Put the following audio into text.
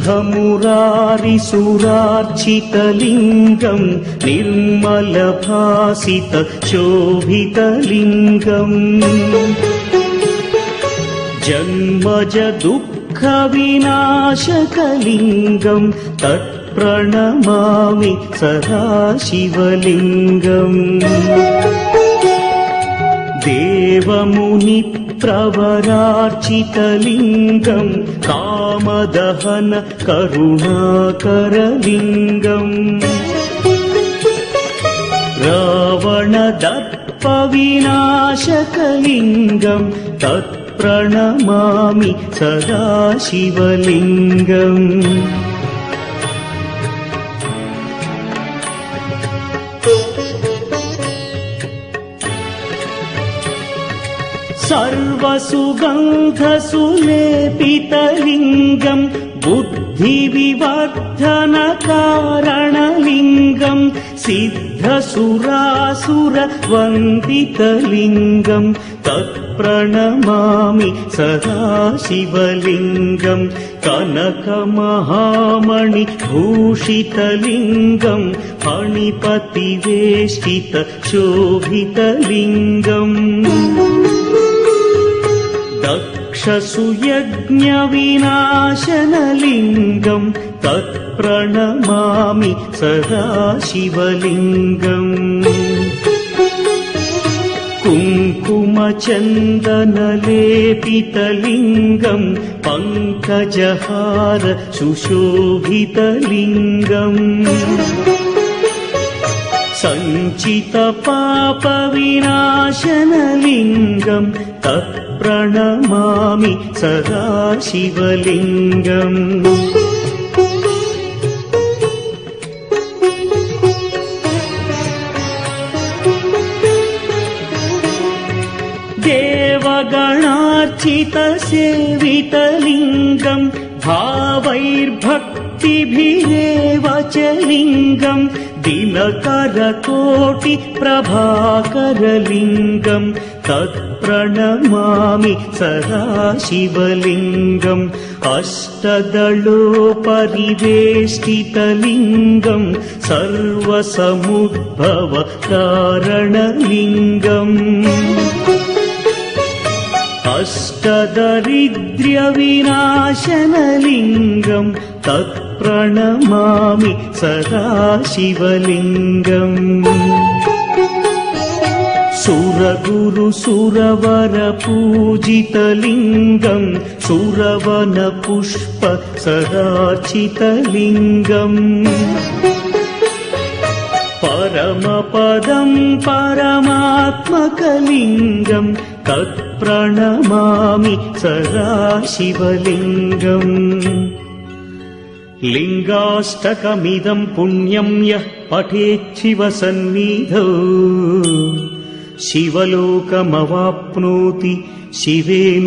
ब्रह्ममुरारिसुरार्चितलिङ्गम् निर्मलभासित शोभितलिङ्गम् जन्मज दुःखविनाशकलिङ्गम् तत्प्रणमामि सदा शिवलिङ्गम् देवमुनिप्रवरार्चितलिङ्गम् कामदहन करुणाकरलिङ्गम् रावणदर्पविनाशकलिङ्गम् तत्प्रणमामि सदा शिवलिङ्गम् सर्वसुगन्धसुलेपितलिङ्गम् बुद्धिविवर्धनकारणलिङ्गम् सिद्धसुरासुरवन्दितलिङ्गम् तत्प्रणमामि सदा शिवलिङ्गम् कनकमहामणिभूषितलिङ्गम् फणिपतिवेष्टित शोभितलिङ्गम् दक्षसुयज्ञविनाशनलिङ्गम् तत्प्रणमामि सदा शिवलिङ्गम् कुङ्कुमचन्दनलेपितलिङ्गम् पङ्कजहार सुशोभितलिङ्गम् सञ्चितपापविनाशनलिङ्गम् तत्प्रणमामि सदा शिवलिङ्गम् देवगणार्चितसेवितलिङ्गम् भावैर्भक्तिभिरेव च लिङ्गम् दिनकरकोटिप्रभाकरलिङ्गम् तत्प्रणमामि सदा शिवलिङ्गम् अष्टदलोपरिवेष्टितलिङ्गम् सर्वसमुद्भवकारणलिङ्गम् अष्टदरिद्र्यविनाशनलिङ्गम् तत्प्रणमामि सदा शिवलिङ्गम् सुरगुरुसुरवरपूजितलिङ्गम् सुरवनपुष्प सदार्चितलिङ्गम् परमपदम् परमात्मकलिङ्गम् तत्प्रणमामि सदा शिवलिङ्गम् लिङ्गाष्टकमिदम् पुण्यम् यः पठेच्छिवसन्निधौ शिवलोकमवाप्नोति शिवेन